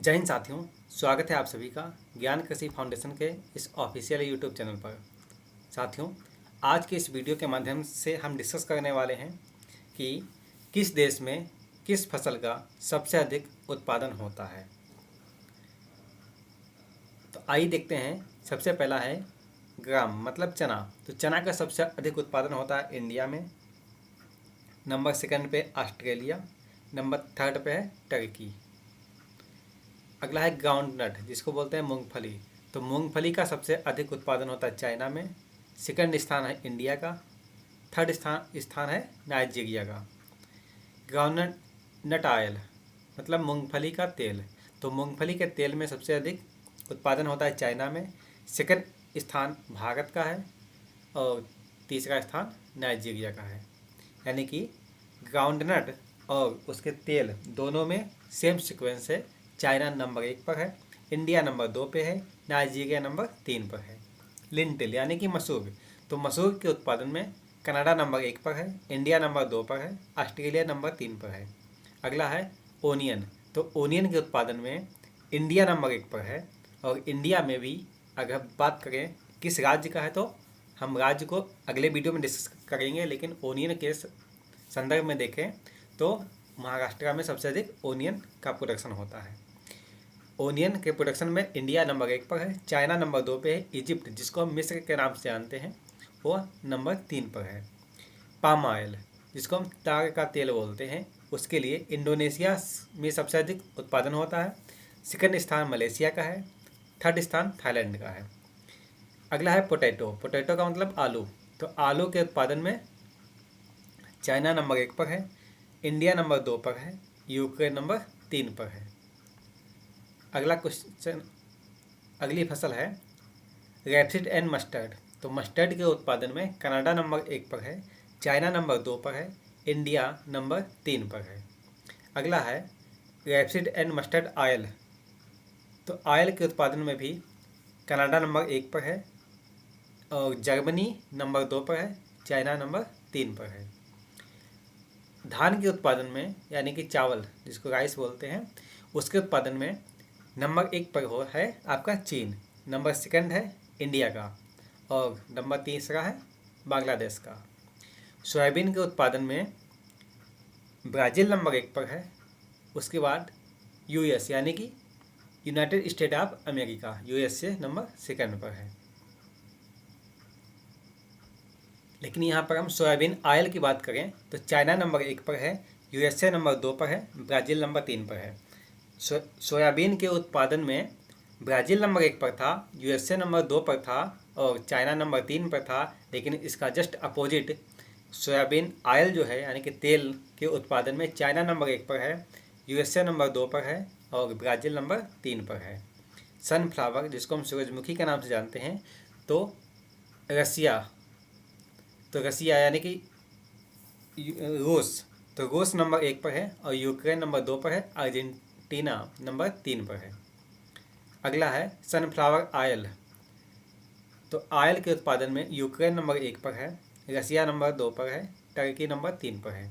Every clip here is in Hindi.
जय हिंद साथियों, स्वागत है आप सभी का ज्ञान कृषि फाउंडेशन के इस ऑफिशियल यूट्यूब चैनल पर। साथियों, आज के इस वीडियो के माध्यम से हम डिस्कस करने वाले हैं कि किस देश में किस फसल का सबसे अधिक उत्पादन होता है। तो आइए देखते हैं। सबसे पहला है ग्राम मतलब चना। तो चना का सबसे अधिक उत्पादन होता है इंडिया में। नंबर सेकंड पे ऑस्ट्रेलिया, नंबर थर्ड पे है टर्की। अगला है ग्राउंडनट जिसको बोलते हैं मूंगफली। तो मूंगफली का सबसे अधिक उत्पादन होता है चाइना में। सेकंड स्थान है इंडिया का। थर्ड स्थान है नाइजीरिया का। ग्राउंडनट नट ऑयल मतलब मूंगफली का तेल। तो मूंगफली के तेल में सबसे अधिक उत्पादन होता है चाइना में। सेकंड स्थान भारत का है और तीसरा स्थान नाइजीरिया का है। यानी कि ग्राउंडनट और उसके तेल दोनों में सेम सीक्वेंस है। चाइना नंबर 1 पर है, इंडिया नंबर 2 पे है, नाइजीरिया नंबर 3 पर है। लिंटिल यानी कि मसूर। तो मसूर के उत्पादन में कनाडा नंबर 1 पर है, इंडिया नंबर 2 पर है, ऑस्ट्रेलिया नंबर 3 पर है। अगला है ओनियन। तो ओनियन के उत्पादन में इंडिया नंबर 1 पर है और इंडिया में भी अगर बात करें किस राज्य का है तो हम राज्य को अगले वीडियो में डिस्कस करेंगे, लेकिन ओनियन के संदर्भ में देखें तो महाराष्ट्र में सबसे अधिक ओनियन का प्रोडक्शन होता है। ओनियन के प्रोडक्शन में इंडिया नंबर 1 पर है, चाइना नंबर 2 पे है, इजिप्ट जिसको हम मिस्र के नाम से जानते हैं वो नंबर 3 पर है। पाम ऑयल जिसको हम ताग का तेल बोलते हैं उसके लिए इंडोनेशिया में सबसे अधिक उत्पादन होता है। सेकंड स्थान मलेशिया का है, थर्ड स्थान थाईलैंड का है। अगला है पोटैटो। पोटैटो का मतलब आलू। तो आलू के उत्पादन में चाइना नंबर 1 पर है, इंडिया नंबर 2 पर है, यूक्रेन नंबर 3 पर है। अगला क्वेश्चन, अगली फसल है रेपसीड एंड मस्टर्ड। तो मस्टर्ड के उत्पादन में कनाडा नंबर 1 पर है, चाइना नंबर 2 पर है, इंडिया नंबर 3 पर है। अगला है रेपसीड एंड मस्टर्ड ऑयल। तो ऑयल के उत्पादन में भी कनाडा नंबर 1 पर है और जर्मनी नंबर 2 पर है, चाइना नंबर 3 पर है। धान के उत्पादन में यानी कि चावल जिसको राइस बोलते हैं उसके उत्पादन में नंबर 1 पर है आपका चीन, नंबर सेकंड है इंडिया का और नंबर तीसरा है बांग्लादेश का। सोयाबीन के उत्पादन में ब्राज़ील नंबर 1 पर है, उसके बाद यूएस यानी कि United state of America USA number second पर है। लेकिन यहाँ पर हम सोयाबीन ऑयल की बात करें तो चाइना नंबर 1 पर है, यूएसए नंबर 2 पर है, ब्राज़ील नंबर 3 पर है। सोयाबीन के उत्पादन में ब्राज़ील नंबर 1 पर था, यूएसए नंबर 2 पर था और चाइना नंबर 3 पर था। लेकिन इसका जस्ट अपोजिट सोयाबीन ऑयल जो है यानी कि तेल के उत्पादन में चाइना नंबर 1 पर है, यूएसए नंबर 2 पर है और ब्राज़ील नंबर 3 पर है। सनफ्लावर जिसको हम सूरजमुखी के नाम से जानते हैं तो रसिया, तो रसिया यानी कि रूस, तो रूस नंबर 1 पर है और यूक्रेन नंबर 2 पर है, अर्जेंटीना नंबर 3 पर है। अगला है सनफ्लावर ऑयल। तो ऑयल के उत्पादन में यूक्रेन नंबर 1 पर है, रसिया नंबर 2 पर है, टर्की नंबर 3 पर है।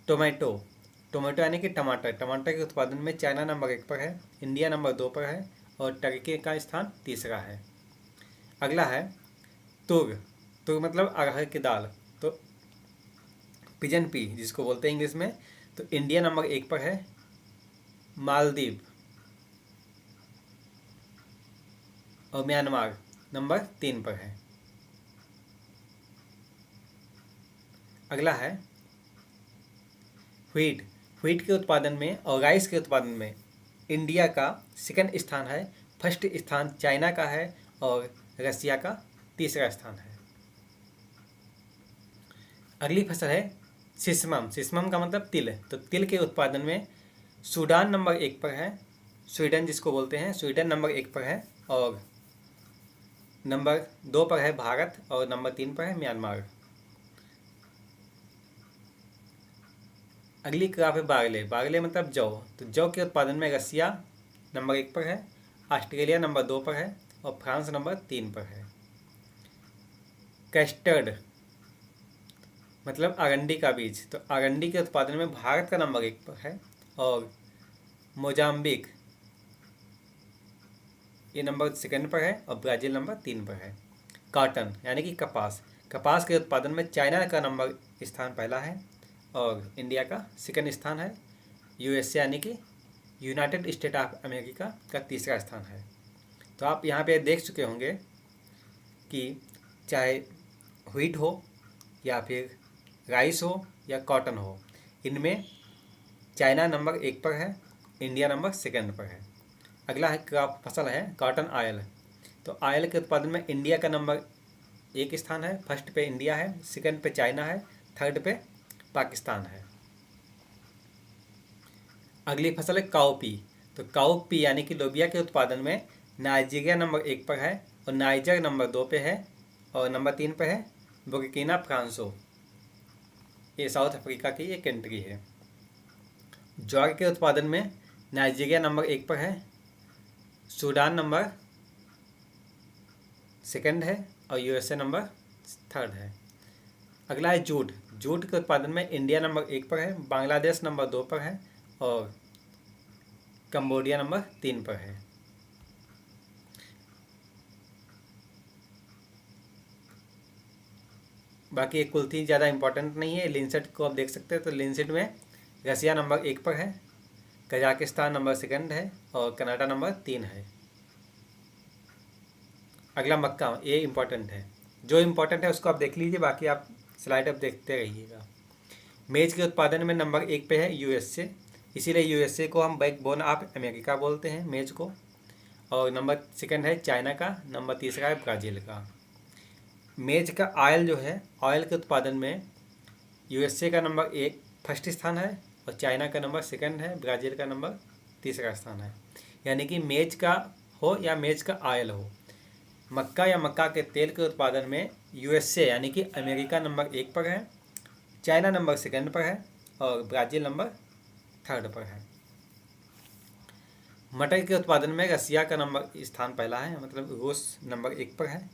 टोमेटो, टोमेटो यानी कि टमाटर, टमाटर के उत्पादन में चाइना नंबर 1 पर है, इंडिया नंबर 2 पर है और टर्की का स्थान तीसरा है। अगला है तुर। तुर मतलब अरहर की दाल। तो पिजन पी जिसको बोलते हैं इंग्लिश में, तो इंडिया नंबर 1 पर है, मालदीव और म्यांमार नंबर 3 पर है। अगला है व्हीट। व्हीट के उत्पादन में और राइस के उत्पादन में इंडिया का सेकंड स्थान है, फर्स्ट स्थान चाइना का है और रसिया का तीसरा स्थान है। अगली फसल है सिसमम। सिसमम का मतलब तिल। तो तिल के उत्पादन में सूडान नंबर 1 पर है, स्वीडन जिसको बोलते हैं स्वीडन नंबर 1 पर है और नंबर 2 पर है भारत और नंबर 3 पर है म्यांमार। अगली क्रॉप है बारले। बारले मतलब जौ। तो जौ के उत्पादन में रसिया नंबर 1 पर है, ऑस्ट्रेलिया नंबर 2 पर है और फ्रांस नंबर 3 पर है। कस्टर्ड मतलब अरंडी का बीज। तो अरंडी के उत्पादन में भारत का नंबर 1 पर है और मोजाम्बिक ये नंबर सेकंड पर है और ब्राज़ील नंबर 3 पर है। कॉटन यानी कि कपास, कपास के उत्पादन में चाइना का नंबर स्थान पहला है और इंडिया का सेकंड स्थान है। यूएसए यानी कि यूनाइटेड स्टेट ऑफ अमेरिका का तीसरा स्थान है। तो आप यहाँ पे देख चुके होंगे कि चाहे व्हीट हो या फिर राइस हो या कॉटन हो, इनमें चाइना नंबर 1 पर है, इंडिया नंबर सेकंड पर है। अगला है क्रॉप फसल है कॉटन ऑयल। तो ऑयल के उत्पादन में इंडिया का नंबर 1 स्थान है, फर्स्ट पे इंडिया है, सेकंड पे चाइना है, थर्ड पे पाकिस्तान है। अगली फसल है काउपी। तो काउपी यानी कि लोबिया के उत्पादन में नाइजीरिया नंबर 1 पर है और नाइजर नंबर 2 पे है और नंबर 3 पे है बुर्किना फासो। ये साउथ अफ्रीका की एक कंट्री है। ज्वार के उत्पादन में नाइजीरिया नंबर 1 पर है, सूडान नंबर सेकंड है और यूएसए नंबर थर्ड है। अगला है जूट। जूट के उत्पादन में इंडिया नंबर 1 पर है, बांग्लादेश नंबर 2 पर है और कंबोडिया नंबर 3 पर है। बाकी ये कुल्थी ज़्यादा इंपॉर्टेंट नहीं है। लिनसेट को आप देख सकते हैं। तो लिनसेट में रसिया नंबर 1 पर है, कजाकिस्तान नंबर सेकंड है और कनाडा नंबर 3 है। अगला मक्का, ये इम्पॉर्टेंट है। जो इम्पोर्टेंट है उसको आप देख लीजिए, बाकी आप स्लाइड अब देखते रहिएगा। मेज के उत्पादन में नंबर 1 पे है यूएसए, इसीलिए यूएसए को हम बैकबोन ऑफ अमेरिका बोलते हैं मेज को। और नंबर सेकंड है चाइना का, नंबर तीसरा है ब्राज़ील का। मेज का ऑयल जो है, ऑयल के उत्पादन में यूएसए का नंबर 1 फर्स्ट स्थान है और चाइना का नंबर सेकंड है, ब्राज़ील का नंबर तीसरा स्थान है। यानी कि मेज का हो या मेज का ऑयल हो, मक्का या मक्का के तेल के उत्पादन में यूएसए यानी कि अमेरिका नंबर 1 पर है, चाइना नंबर सेकंड पर है और ब्राज़ील नंबर थर्ड पर है। मटर के उत्पादन में रसिया का नंबर स्थान पहला है, मतलब रूस नंबर 1 पर है,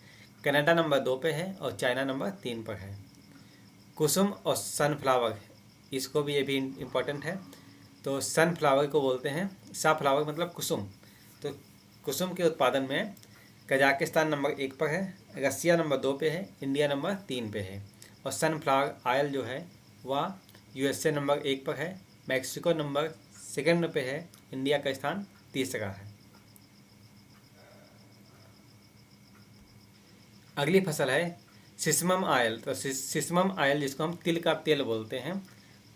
कनाडा नंबर 2 पे है और चाइना नंबर 3 पर है। कुसुम और सनफ्लावर, इसको भी ये भी इम्पोर्टेंट है। तो सनफ्लावर को बोलते हैं साफ्लावर, मतलब कुसुम। तो कुसुम के उत्पादन में कजाकिस्तान नंबर 1 पर है, रसिया नंबर 2 पे है, इंडिया नंबर 3 पे है। और सनफ्लावर ऑयल जो है वह यूएसए नंबर 1 पर है, मैक्सिको नंबर सेकंड पे है, इंडिया का स्थान तीसरा है। अगली फसल है सिसमम ऑयल। तो सिसमम ऑयल जिसको हम तिल का तेल बोलते हैं,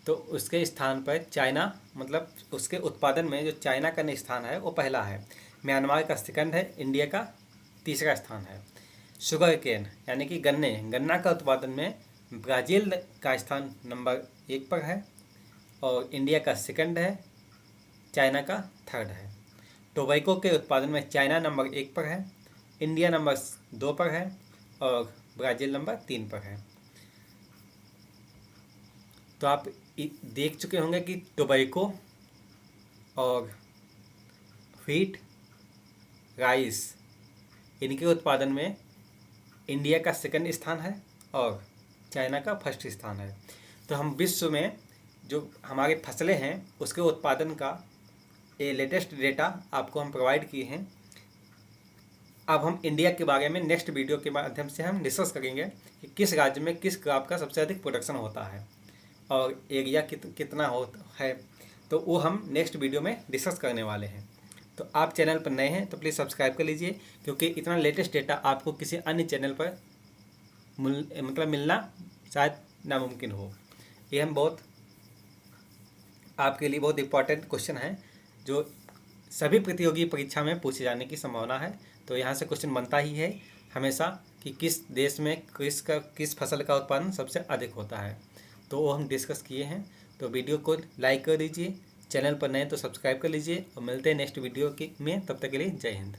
तो उसके स्थान पर चाइना, मतलब उसके उत्पादन में जो चाइना का स्थान है वो पहला है, म्यांमार का सेकंड है, इंडिया का तीसरा स्थान है। शुगर केन यानी कि गन्ना का उत्पादन में ब्राज़ील का स्थान नंबर 1 पर है और इंडिया का सेकंड है, चाइना का थर्ड है। टोबैको के उत्पादन में चाइना नंबर 1 पर है, इंडिया नंबर 2 पर है और ब्राज़ील नंबर 3 पर है। तो आप देख चुके होंगे कि टोबैको और व्हीट, राइस, इनके उत्पादन में इंडिया का सेकंड स्थान है और चाइना का फर्स्ट स्थान है। तो हम विश्व में जो हमारी फसलें हैं उसके उत्पादन का ये लेटेस्ट डेटा आपको हम प्रोवाइड किए हैं। अब हम इंडिया के बारे में नेक्स्ट वीडियो के माध्यम से हम डिस्कस करेंगे कि किस राज्य में किस क्रॉप का सबसे अधिक प्रोडक्शन होता है और एरिया कितना होता है, तो वो हम नेक्स्ट वीडियो में डिस्कस करने वाले हैं। तो आप चैनल पर नए हैं तो प्लीज़ सब्सक्राइब कर लीजिए, क्योंकि इतना लेटेस्ट डेटा आपको किसी अन्य चैनल पर मिलना शायद नामुमकिन हो। ये हम बहुत आपके लिए बहुत इम्पॉर्टेंट क्वेश्चन है जो सभी प्रतियोगी परीक्षा में पूछे जाने की संभावना है। तो यहाँ से क्वेश्चन बनता ही है हमेशा कि किस देश में किस फसल का उत्पादन सबसे अधिक होता है, तो वो हम डिस्कस किए हैं। तो वीडियो को लाइक कर दीजिए, चैनल पर नए तो सब्सक्राइब कर लीजिए और मिलते हैं नेक्स्ट वीडियो में। तब तक के लिए जय हिंद।